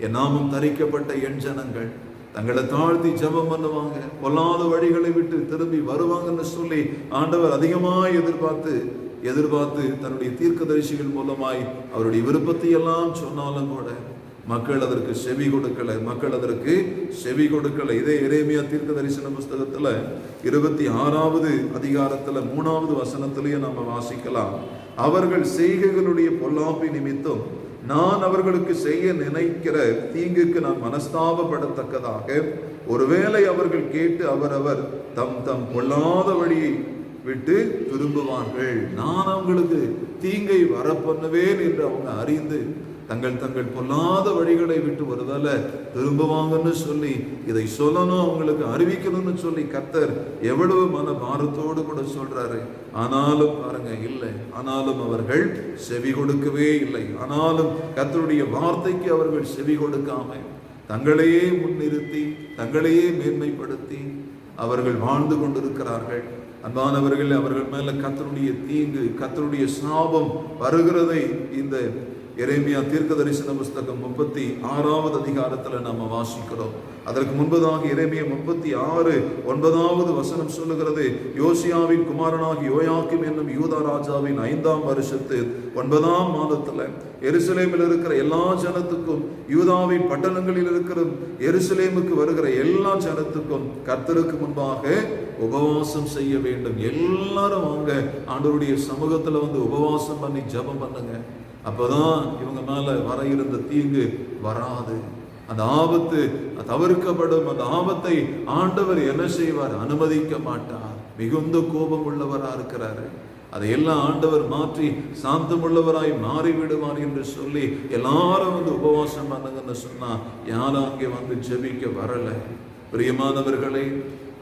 என் நாமம் தரிக்கப்பட்ட என் ஜனங்கள் தங்களை தாழ்த்தி ஜெபம் பண்ணுவாங்க, பொல்லாத வழிகளை விட்டு திரும்பி வருவாங்கன்னு சொல்லி ஆண்டவர் அதிகமாய் எதிர்பார்த்து தன்னுடைய தீர்க்கதரிசிகள் மூலமாய் அவருடைய விருப்பத்தை எல்லாம் சொன்னாலும் கூட மக்கள் அதற்கு செவி கொடுக்கல. இதே எரேமியா தீர்க்க தரிசன புஸ்தகத்துல 26வது அதிகாரத்துல 3வது வசனத்திலேயே நம்ம வாசிக்கலாம். அவர்கள் செய்கைகளுடைய பொல்லாப்பை நிமித்தம் நான் அவர்களுக்கு செய்ய நினைக்கிற தீங்குக்கு நான் மனஸ்தாபப்படத்தக்கதாக ஒருவேளை அவர்கள் கேட்டு அவரவர் தம் பொல்லாத வழியை விட்டு திரும்புவார்கள், நான் அவங்களுக்கு தீங்கை வரப்பண்ணுவேன் என்று அவங்க அறிந்து தங்கள் பொல்லாத வழிகளை விட்டு ஒருவேளை திரும்புவாங்கன்னு சொல்லி இதை சொல்லணும், அவங்களுக்கு அறிவிக்கணும்னு சொல்லி கர்த்தர் எவ்வளவு மன பாரத்தோடு கூட சொல்றாரு. ஆனாலும் பாருங்க, இல்லை, ஆனாலும் அவர்கள் செவி கொடுக்கவே இல்லை. ஆனாலும் கர்த்தருடைய வார்த்தைக்கு அவர்கள் செவி கொடுக்காம தங்களையே முன்னிறுத்தி தங்களையே மேன்மைப்படுத்தி அவர்கள் வாழ்ந்து கொண்டிருக்கிறார்கள். அன்பானவர்கள், அவர்கள் மேல கர்த்தருடைய தீங்கு, கர்த்தருடைய சாபம் வருகிறதை இந்த எரேமியா தீர்க்க தரிசன புஸ்தகம் 36வது அதிகாரத்துல நம்ம வாசிக்கிறோம். அதற்கு முன்பதாக எரேமியா 36:9வது வசனம் சொல்லுகிறது, யோசியாவின் குமாரனாகி யோயாக்கிம் என்னும் யூதா ராஜாவின் 5ஆம் வருஷத்து 9ஆம் மாதத்துல எருசலேமில் இருக்கிற எல்லா ஜனத்துக்கும், யூதாவின் பட்டணங்களில் இருக்கிற எருசலேமுக்கு வருகிற எல்லா ஜனத்துக்கும் கர்த்தருக்கு முன்பாக உபவாசம் செய்ய வேண்டும். எல்லாரும் வாங்க, ஆண்டவருடைய சமூகத்துல வந்து உபவாசம் பண்ணி ஜெபம் பண்ணுங்க. அப்பதான் இவங்க மேல வர இருந்த தீங்கு வராது, அந்த ஆபத்து தவிர்க்கப்படும். அந்த ஆபத்தை ஆண்டவர் என்ன செய்வார்? அனுமதிக்க மாட்டார். மிகுந்த கோபம் உள்ளவரா இருக்கிறாரு, அதையெல்லாம் ஆண்டவர் மாற்றி சாந்தம் உள்ளவராய் மாறிவிடுவார் என்று சொல்லி எல்லாரும் வந்து உபவாசம் பண்ணுங்கன்னு சொன்னா யாரும் அங்கே வந்து ஜெபிக்க வரல. பிரியமானவர்களே,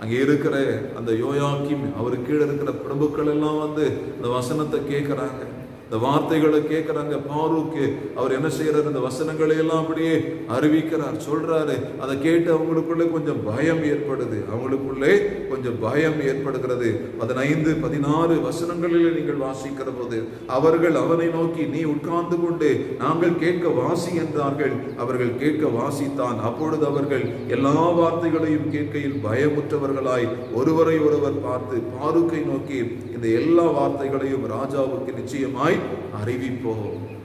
அங்கே இருக்கிற அந்த யோயாக்கிம், அவருக்கு கீழே இருக்கிற பிரபுக்கள் எல்லாம் வந்து அந்த வசனத்தை கேட்கிறாங்க, இந்த வார்த்தைகளை கேட்கிறாங்க. பாரூக்கு அவர் என்ன செய்யறாரு? இந்த வசனங்களை எல்லாம் அப்படியே அறிவிக்கிறார், சொல்றாரு. அதை கேட்டு அவங்களுக்குள்ளே கொஞ்சம் பயம் ஏற்படுது, ஏற்படுகிறது. 15-16 வசனங்களில் நீங்கள் வாசிக்கிற போது அவர்கள் அவனை நோக்கி, நீ உட்கார்ந்து கொண்டு நாங்கள் கேட்க வாசி என்றார்கள். அவர்கள் கேட்க வாசித்தான். அப்பொழுது அவர்கள் எல்லா வார்த்தைகளையும் கேட்கையில் பயமுற்றவர்களாய் ஒருவரை ஒருவர் பார்த்து பாரூக்கை நோக்கி, இந்த எல்லா வார்த்தைகளையும் ராஜாவுக்கு நிச்சயமாய்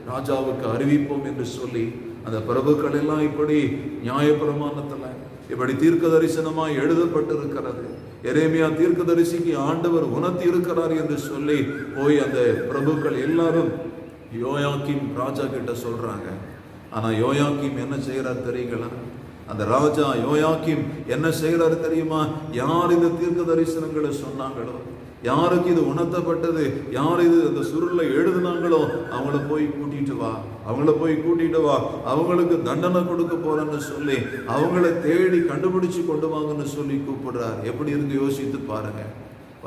ராஜாவுக்கு அறிவிப்போம் என்று சொல்லி அந்த பிரபுக்கள் எல்லாம் இப்படி நியாயப்பிரமாணத்துல இப்படி தீர்க்க தரிசனமாய் எழுதப்பட்டிருக்கிறது. எரேமியா தீர்க்க தரிசிக்கு ஆண்டவர் உணர்த்தி இருக்கிறார் என்று சொல்லி போய் அந்த பிரபுக்கள் எல்லாரும் யோயாக்கிம் ராஜா கிட்ட சொல்றாங்க. ஆனா யோயாக்கிம் என்ன செய்யறார் தெரியுங்களா? அந்த ராஜா யோயாக்கிம் என்ன செய்யறாரு தெரியுமா? யார் இந்த தீர்க்க தரிசனங்களை சொன்னாங்களோ, யாருக்கு இது உணர்த்தப்பட்டது, யார் இது அந்த சுருளை எழுதுனாங்களோ அவங்கள போய் கூட்டிட்டு வா, அவங்களுக்கு தண்டனை கொடுக்க போறேன்னு சொல்லி அவங்கள தேடி கண்டுபிடிச்சு கொண்டு வாங்கன்னு சொல்லி கூப்பிடுறார். எப்படி இருந்து யோசித்து பாருங்க.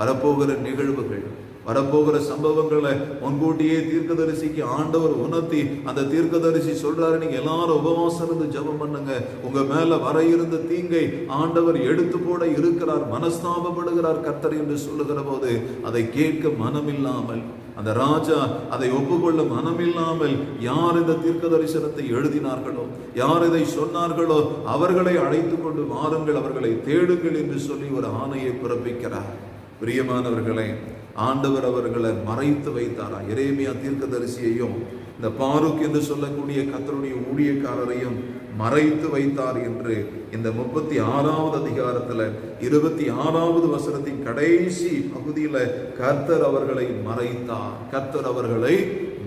வரப்போகிற நிகழ்வுகள், வரப்போகிற சம்பவங்களை முன்கூட்டியே தீர்க்கதரிசிக்கு ஆண்டவர் உணர்த்தி அந்த தீர்க்கதரிசி சொல்றாரு, நீங்க எல்லாரும் உபவாசம் இருந்து ஜெபம் பண்ணுங்க, உங்க மேல வர இருந்த தீங்கை ஆண்டவர் எடுத்து போட இருக்கிறார், மனஸ்தாபப்படுகிறார் கர்த்தர் என்று சொல்லுகிற போது அதை கேட்க மனமில்லாமல், அந்த ராஜா அதை ஒப்புக்கொள்ள மனமில்லாமல் யார் இந்த தீர்க்க தரிசனத்தை எழுதினார்களோ, யார் இதை சொன்னார்களோ அவர்களை அழைத்து கொண்டு வாருங்கள், அவர்களை தேடுங்கள் என்று சொல்லி ஒரு ஆணையை பிறப்பிக்கிறார். பிரியமானவர்களே, ஆண்டவர் அவர்களை மறைத்து வைத்தாரா? எரேமியா தீர்க்கதரிசியையும் இந்த பாரூக் என்று சொல்லக்கூடிய கர்த்தருடைய ஊழியக்காரரையும் மறைத்து வைத்தார் என்று இந்த 36வது அதிகாரத்துல 26வது வசனத்தின் கடைசி பகுதியில கர்த்தர் அவர்களை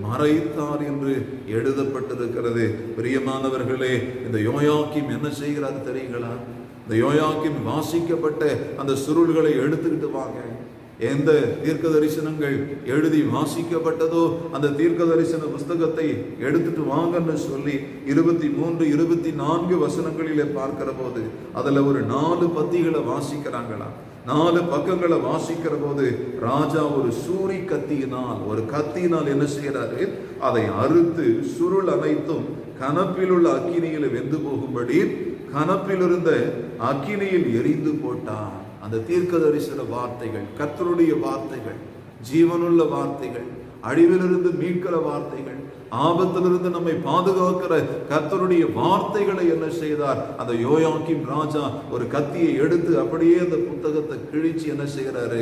மறைத்தார் என்று எழுதப்பட்டிருக்கிறது. பிரியமானவர்களே, இந்த யோயாக்கிம் என்ன செய்கிறார் தெரியுங்களா? இந்த யோயாக்கிம் வாசிக்கப்பட்ட அந்த சுருள்களை எடுத்துக்கிட்டு வாங்க, எந்த தீர்க்க தரிசனங்கள் எழுதி வாசிக்கப்பட்டதோ அந்த தீர்க்க தரிசன புஸ்தகத்தை எடுத்துட்டு வாங்கன்னு சொல்லி 23-24 வசனங்களிலே பார்க்கிற போது அதுல ஒரு 4 பத்திகளை வாசிக்கிறாங்களா, 4 பக்கங்களை வாசிக்கிற போது ராஜா ஒரு சூரி கத்தியினால் என்ன செய்யறாரு? அதை அறுத்து சுருள் அனைத்தும் கனப்பில் உள்ள அக்கினியில் வெந்து போகும்படி கனப்பில் இருந்த அக்கினியில் எரிந்து போட்டார். அந்த தீர்க்க தரிசன வார்த்தைகள், கர்த்தருடைய வார்த்தைகள், ஜீவனுள்ள வார்த்தைகள், அழிவிலிருந்து மீட்கிற வார்த்தைகள், ஆபத்திலிருந்து நம்மை பாதுகாக்கிற கர்த்தருடைய வார்த்தைகளை என்ன செய்தார்? அந்த யோயாக்கீம் ராஜா ஒரு கத்தியை எடுத்து அப்படியே அந்த புத்தகத்தை கிழிச்சு என்ன செய்கிறாரு?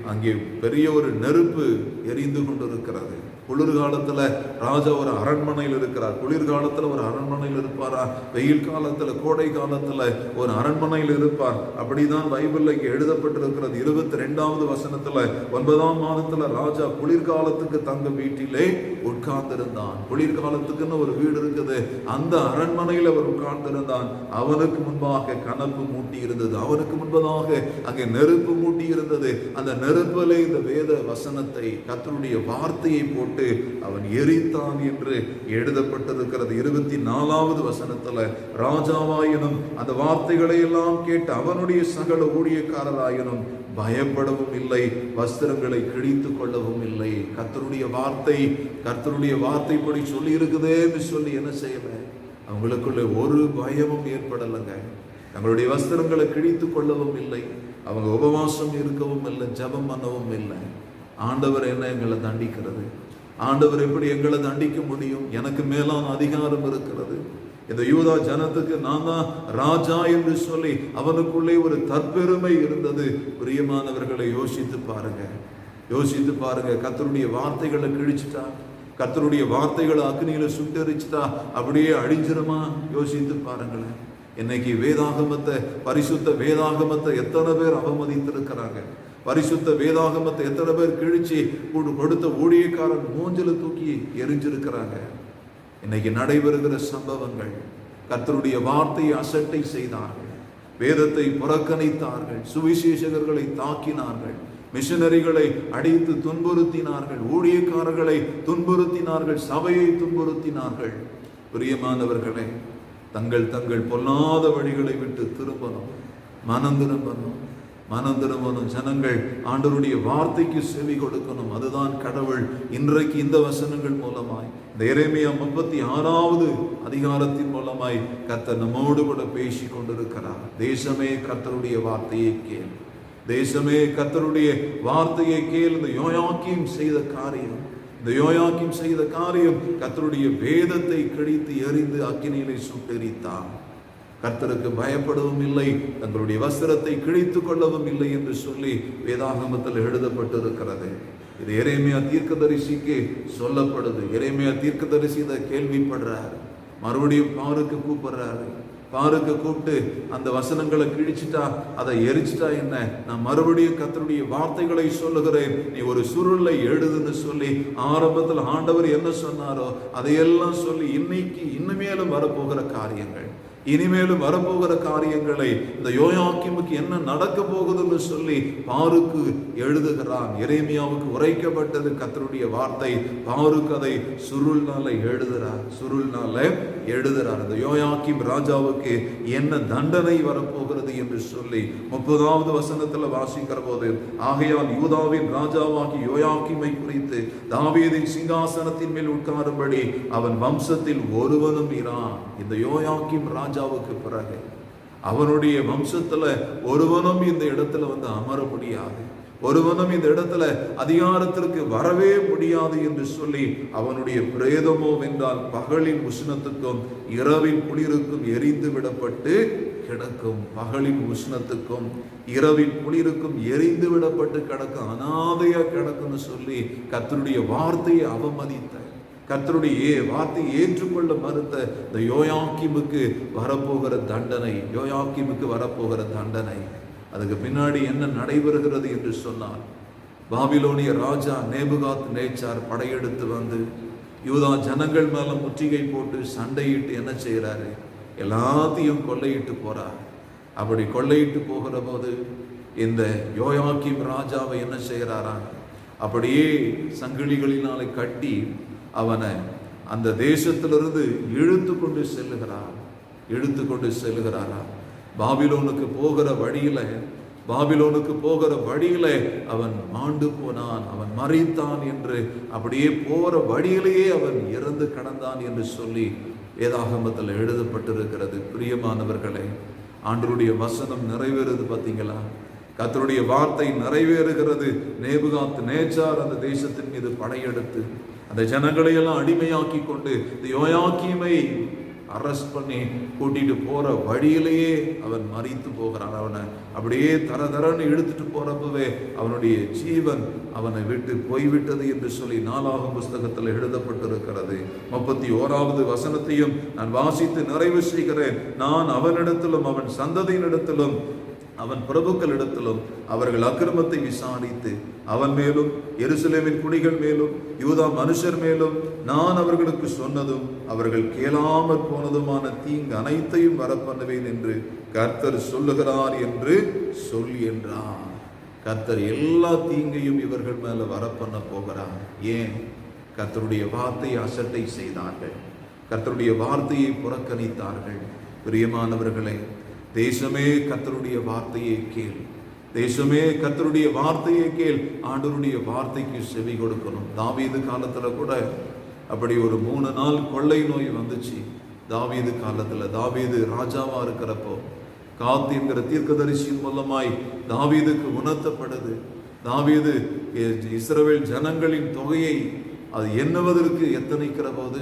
அங்கே பெரிய ஒரு நெருப்பு எரிந்து கொண்டிருக்கிறது. குளிர்காலத்துல ராஜா ஒரு அரண்மனையில் இருக்கிறார். குளிர்காலத்துல ஒரு அரண்மனையில் இருப்பாரா? வெயில் காலத்துல, கோடை காலத்துல ஒரு அரண்மனையில் இருப்பார். அப்படிதான் பைபிள்ல இங்க எழுதப்பட்டிருக்கிறது. 22வது வசனத்துல 9ஆம் மாதத்துல ராஜா குளிர்காலத்துக்கு தங்க வீட்டிலே உட்கார்ந்திருந்தான். குளிர்காலத்துக்குன்னு ஒரு வீடு இருக்குது, அந்த அரண்மனையில் அவர் உட்கார்ந்திருந்தான். அவனுக்கு முன்பாக கனப்பு மூட்டி இருந்தது, அவனுக்கு முன்பதாக அங்கே நெருப்பு மூட்டி இருந்தது. அந்த நெருப்பிலே இந்த வேத வசனத்தை, கர்த்தருடைய வார்த்தையை போட்டு அவன் எரித்தான் என்று எழுதப்பட்டிருக்கிறது. 24வது வசனத்துல ராஜாவாயினும் அந்த வார்த்தைகளை எல்லாம் கேட்டு அவனுடைய சகல ஊழியக்காரராயினும் பயப்படவும் இல்லை, வஸ்திரங்களை கிழித்துக் கொள்ளவும் இல்லை. கர்த்தருடைய வார்த்தைப்படி சொல்லி இருக்குதேன்னு சொல்லி என்ன செய்யல, அவங்களுக்குள்ள ஒரு பயமும் ஏற்படலைங்க. தங்களுடைய வஸ்திரங்களை கிழித்துக் கொள்ளவும் இல்லை, அவங்க உபவாசம் இருக்கவும் இல்லை, ஜெபம் பண்ணவும் இல்லை. ஆண்டவர் என்ன எங்களை தண்டிக்கிறது? ஆண்டவர் எப்படி எங்களை தண்டிக்க முடியும்? எனக்கு மேலான அதிகாரம் இருக்கிறது. இந்த யூதா ஜனத்துக்கு நான் தான் ராஜா என்று சொல்லி அவனுக்குள்ளே ஒரு தற்பெருமை இருந்தது. பிரியமானவர்களை யோசித்து பாருங்க. கர்த்தருடைய வார்த்தைகளை கிழிச்சுட்டா, கர்த்தருடைய வார்த்தைகளை அக்னியில சுட்டெரிச்சுட்டா அப்படியே அழிஞ்சிருமா? யோசித்து பாருங்களேன். இன்னைக்கு வேதாகமத்தை, பரிசுத்த வேதாகமத்தை எத்தனை பேர் அவமதித்திருக்கிறாங்க? பரிசுத்த வேதாகமத்தை எத்தனை பேர் கிழிச்சு கொடுத்த ஊழியக்காரன் மூஞ்சில தூக்கி எரிஞ்சிருக்கிறாங்க? இன்னைக்கு நடைபெறுகிற சம்பவங்கள், கர்த்தருடைய வார்த்தையை அசட்டை செய்தார்கள், வேதத்தை புறக்கணித்தார்கள், சுவிசேஷகர்களை தாக்கினார்கள், மிஷனரிகளை அடித்து துன்புறுத்தினார்கள், ஊழியக்காரர்களை துன்புறுத்தினார்கள், சபையை துன்புறுத்தினார்கள். பிரியமானவர்களே, தங்கள் பொல்லாத வழிகளை விட்டு திரும்பணும், மனம் திரும்பணும். ஜனங்கள் ஆண்டவருடைய வார்த்தைக்கு செவி கொடுக்கணும். அதுதான் கடவுள் இன்றைக்கு இந்த வசனங்கள் மூலமாய், இந்த எரேமியா 36வது அதிகாரத்தின் மூலமாய் கர்த்தர் நம்மோடு கூட பேசி கொண்டிருக்கிறார். தேசமே கர்த்தருடைய வார்த்தையை கேள், தேசமே கர்த்தருடைய வார்த்தையை கேள். இந்த யோயாக்கீம் செய்த காரியம் கர்த்தருடைய வேதத்தை கிழித்து எறிந்து அக்கினியிலே சுட்டெரித்தான். கர்த்தருக்கு பயப்படவும் இல்லை, தங்களுடைய வஸ்திரத்தை கிழித்துக் கொள்ளவும் இல்லை என்று சொல்லி வேதாகமத்தில் எழுதப்பட்டிருக்கிறது. இது எரேமியா தீர்க்கதரிசிக்கு சொல்லப்படுது. எரேமியா தீர்க்கதரிசி இதை கேள்விப்படுறார். மறுபடியும் பாருக்கு கூப்பிட்டு அந்த வசனங்களை கிழிச்சிட்டா, அதை எரிச்சிட்டா என்ன? நான் மறுபடியும் கர்த்தருடைய வார்த்தைகளை சொல்லுகிறேன், நீ ஒரு சுருளை எழுதுன்னு சொல்லி ஆரம்பத்தில் ஆண்டவர் என்ன சொன்னாரோ அதையெல்லாம் சொல்லி இனிமேலும் வரப்போகிற காரியங்களை இந்த யோயாக்கீமுக்கு என்ன நடக்க போகுதுன்னு சொல்லி பாருக்கு எழுதுகிறான். எரேமியாவுக்கு உரைக்கப்பட்டது கர்த்தருடைய வார்த்தை. பாருக்கு அதை சுருள்னால எழுதுறார். அந்த யோயாக்கீம் ராஜாவுக்கு என்ன தண்டனை வரப்போகிறது என்று சொல்லி 30வது வசனத்துல வாசிக்கிற போது, ஆகையால் யூதாவின் ராஜாவாகி யோயாக்கீமை குறித்து தாவீதின் சிங்காசனத்தின் மேல் உட்காரும்படி அவன் வம்சத்தில் ஒருவனும் இரான். இந்த யோயாக்கீம் ராஜாவுக்கு பிறகு அவனுடைய வம்சத்துல ஒருவனும் இந்த இடத்துல அமர முடியாது, ஒருவனும் இந்த இடத்துல அதிகாரத்திற்கு வரவே முடியாது என்று சொல்லி அவனுடைய பிரேதமோ வென்றால் பகலின் உஷ்ணத்துக்கும் இரவின் குளிருக்கும் எரிந்து விடப்பட்டு கிடக்கும். பகலின் உஷ்ணத்துக்கும் இரவின் குளிருக்கும் எரிந்து விடப்பட்டு கிடக்கும், அனாதையா கிடக்கும்னு சொல்லி கர்த்தருடைய வார்த்தையை அவமதித்த, கர்த்தருடைய வார்த்தையை ஏற்றுக்கொள்ள மறுத்த இந்த யோயாக்கீமுக்கு வரப்போகிற தண்டனை, அதுக்கு பின்னாடி என்ன நடைபெறுகிறது என்று சொன்னார். பாபிலோனிய ராஜா நேபுகாத் நேச்சார் படையெடுத்து வந்து யூதா ஜனங்கள் மேல முற்றுகை போட்டு சண்டையிட்டு என்ன செய்யறாரு? எல்லாத்தையும் கொள்ளையிட்டு போறார். அப்படி கொள்ளையிட்டு போகிற போது இந்த யோயாக்கீம் ராஜாவை என்ன செய்யறாராம்? அப்படியே சங்கிலிகளினாலே கட்டி அவனை அந்த தேசத்திலிருந்து இழுத்து கொண்டு செல்லுகிறாரா. பாபிலோனுக்கு போகிற வழியில அவன் மாண்டு போனான், அவன் மரித்தான் என்று, அப்படியே போற வழியிலேயே அவன் இறந்து கடந்தான் என்று சொல்லி வேதாகமத்தில் எழுதப்பட்டிருக்கிறது. பிரியமானவர்களே, ஆண்டவருடைய வசனம் நிறைவேறுது பார்த்தீங்களா? கர்த்தருடைய வார்த்தை நிறைவேறுகிறது. நேபுகாத் நேச்சார் அந்த தேசத்தின் மீது படையெடுத்து அந்த ஜனங்களை எல்லாம் அடிமையாக்கி கொண்டு யோயாக்கீமை அரெஸ்ட் பண்ணி கூட்டிட்டு போற வழியிலேயே அவன் மரித்து போகிறான். அவனை அப்படியே தரன்னு இழுத்துட்டு போறப்பவே அவனுடைய ஜீவன் அவனை விட்டு போய்விட்டது என்று சொல்லி 4ஆம் புஸ்தகத்தில் எழுதப்பட்டிருக்கிறது. 31வது வசனத்தையும் நான் வாசித்து நிறைவு செய்கிறேன். நான் அவனிடத்திலும் அவன் சந்ததியினிடத்திலும் அவன் பிரபுக்களிடத்திலும் அவர்கள் அக்கிரமத்தை விசாரித்து அவன் மேலும் எருசலேமின் குடிகள் மேலும் யூதா மனுஷர் மேலும் நான் அவர்களுக்கு சொன்னதும் அவர்கள் கேளாமற் போனதுமான தீங்கு அனைத்தையும் வரப்பண்ணுவேன் என்று கர்த்தர் சொல்லுகிறார் என்று சொல்லி என்றார். கர்த்தர் எல்லா தீங்கையும் இவர்கள் மேல வரப்பண்ண போகிறார். ஏன்? கர்த்தருடைய வார்த்தையை அசட்டை செய்தார்கள், கர்த்தருடைய வார்த்தையை புறக்கணித்தார்கள். பிரியமானவர்களே, தேசமே கர்த்தருடைய வார்த்தையை கேள், தேசமே கர்த்தருடைய வார்த்தையை கேள். ஆண்டவருடைய வார்த்தைக்கு செவி கொடுக்கணும். தாவீது காலத்துல கூட அப்படி ஒரு 3 நாள் கொள்ளை நோய் வந்துச்சு. தாவீது காலத்துல தாவீது ராஜாவா இருக்கிறப்போ காத் என்கிற தீர்க்கதரிசியின் மூலமாய் தாவீதுக்கு உணர்த்தப்படுது. தாவீது இஸ்ரவேல் ஜனங்களின் தொகையை அது எண்ணுவதற்கு எத்தனைக்கிற போது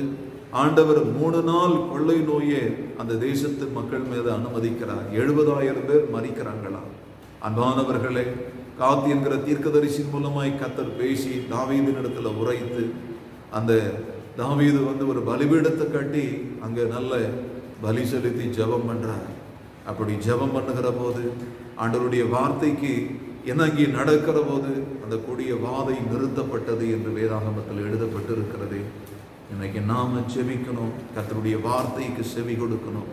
ஆண்டவர் 3 நாள் கொள்ளை நோயை அந்த தேசத்து மக்கள் மீது அனுமதிக்கிறார். 70,000 பேர் மரிக்கிறாங்களா? அன்பானவர்களே, காத் என்கிற தீர்க்கதரிசியின் மூலமாய் கர்த்தர் பேசி தாவீதினிடத்துல உரைத்து அந்த தாவீது ஒரு பலிபீடத்தை கட்டி அங்க நல்ல பலி செலுத்தி ஜெபம் பண்றார். அப்படி ஜெபம் பண்ணுகிற போது ஆண்டவருடைய வார்த்தைக்கு இணங்கி நடக்கிற போது அந்த கொடிய வாதை நிறுத்தப்பட்டது என்று வேதாகமத்தில் எழுதப்பட்டு இருக்கிறது. இன்னைக்கு நாம செபிக்கணும், கர்த்தருடைய வார்த்தைக்கு செவி கொடுக்கணும்.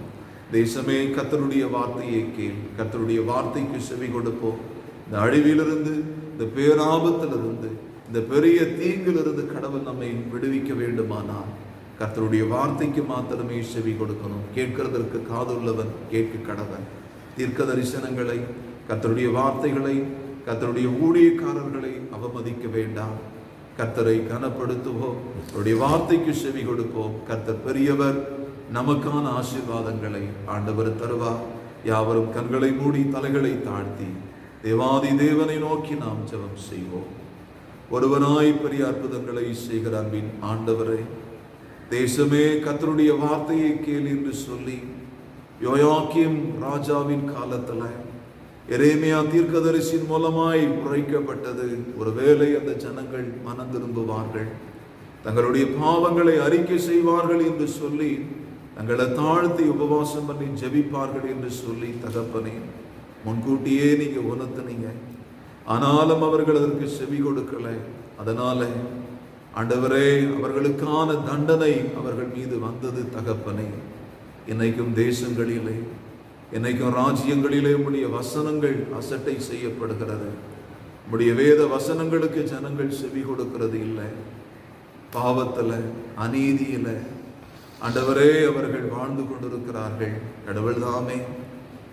தேசமே கர்த்தருடைய வார்த்தையை கேள், கர்த்தருடைய வார்த்தைக்கு செவி கொடுப்போம். இந்த அழிவிலிருந்து, இந்த பேராபத்திலிருந்து, இந்த பெரிய தீங்கிலிருந்து கடவுள் நம்மை விடுவிக்க வேண்டுமானால் கர்த்தருடைய வார்த்தைக்கு மாத்திரமே செவி கொடுக்கணும். கேட்கிறதற்கு காதுள்ளவன் கேட்க கடவன். தீர்க்க தரிசனங்களை, கர்த்தருடைய வார்த்தைகளை, கர்த்தருடைய ஊழியக்காரர்களை அவமதிக்க வேண்டாம். கர்த்தரை கனப்படுத்துவோம், அவருடைய வார்த்தைக்கு செவி கொடுப்போம். கர்த்தர் பெரியவர், நமக்கான ஆசீர்வாதங்களை ஆண்டவர் தருவார். யாவரும் கண்களை மூடி தலைகளை தாழ்த்தி தேவாதி தேவனை நோக்கி நாம் ஜெபம் செய்வோம். ஒருவனாய் பெரிய அற்புதங்களை செய்கிற அன்பின் ஆண்டவரே, தேசமே கர்த்தருடைய வார்த்தையை கேள் என்று சொல்லி யோயாக்கீம் ராஜாவின் காலத்துல எரேமியா தீர்க்கதரிசியின் மூலமாய் உரைக்கப்பட்டது. ஒருவேளை அந்த ஜனங்கள் மனம் திரும்புவார்கள், தங்களுடைய பாவங்களை அறிக்கை செய்வார்கள் என்று சொல்லி தங்களை தாழ்த்தி உபவாசம் பண்ணி ஜெபிப்பார்கள் என்று சொல்லி தகப்பனே முன்கூட்டியே நீங்க உணர்த்தினீங்க. ஆனாலும் அவர்கள் அதற்கு செவி கொடுக்கல. அதனால ஆண்டவரே, அவர்களுக்கான தண்டனை அவர்கள் மீது வந்தது. தகப்பனே, இன்னைக்கும் தேசங்களிலே, இன்னைக்கும் ராஜ்யங்களிலே உம்முடைய வசனங்கள் அசட்டை செய்யப்படுகிறது. உம்முடைய வேத வசனங்களுக்கு ஜனங்கள் செவி கொடுக்கிறது இல்லை. பாவத்துல, அநீதியில ஆண்டவரே அவர்கள் வாழ்ந்து கொண்டிருக்கிறார்கள். கடவுள் தாமே,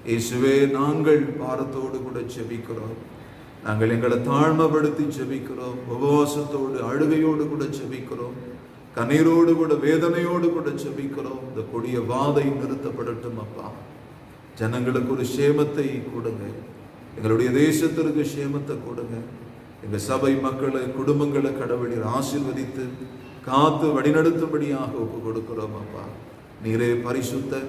இயேசுவே, நாங்கள் பாரத்தோடு கூட செபிக்கிறோம். நாங்கள் எங்களை தாழ்மைப்படுத்தி செபிக்கிறோம். உபவாசத்தோடு அழுகையோடு கூட செபிக்கிறோம். கண்ணீரோடு கூட வேதனையோடு கூட செபிக்கிறோம். இந்த கொடிய வாதை நிறுத்தப்படட்டும் அப்பா. ஜனங்களுக்கு ஒரு சேமத்தை கொடுங்க, எங்களுடைய தேசத்திற்கு சேமத்தை கொடுங்க. எங்க சபை மக்களை, குடும்பங்களை கடவுளீர் ஆசீர்வதித்து காத்து வழிநடத்தும்படியாக ஒப்பு கொடுக்கிறோம் அப்பா. நீரே பரிசுத்த,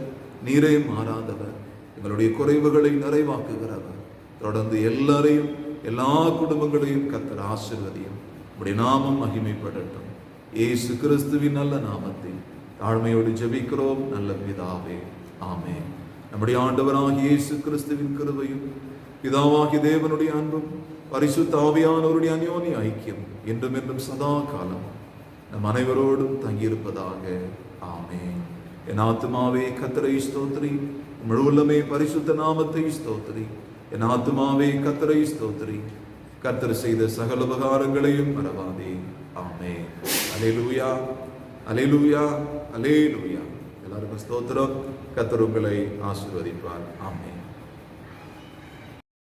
நீரே மாறாதவர், எங்களுடைய குறைவுகளை நிறைவாக்குகிறவர். தொடர்ந்து எல்லாரையும், எல்லா குடும்பங்களையும் கர்த்தர் ஆசீர்வதியும். உம்முடைய நாமம் மகிமைப்படட்டும். இயேசு கிறிஸ்துவின் நல்ல நாமத்தில் தாழ்மையோடு ஜெபிக்கிறோம் நல்ல பிதாவே, ஆமென். நம்முடைய ஆண்டவராகிய இயேசு கிறிஸ்துவின் கிருபையும் பிதாவாகிய தேவனுடைய அன்பும் பரிசுத்த ஆவியானவருடைய அந்யோன்ய ஐக்கியம் என்றும் என்றும் சதா காலம் நம் அனைவரோடும் தங்கியிருப்பதாக, ஆமென். என் ஆத்துமாவே கர்த்தரை ஸ்தோத்திரி, முழு உள்ளமே பரிசுத்த நாமத்தை ஸ்தோத்திரி. என் ஆத்துமாவே கர்த்தரை ஸ்தோத்திரி, கர்த்தர் செய்த சகல உபகாரங்களையும் மறவாதே, ஆமென். அல்லேலூயா, அல்லேலூயா, அல்லேலூயா. எல்லாருக்கும் ஸ்தோத்திரம். கர்த்தர் உங்களை ஆசீர்வதிப்பார், ஆமென்.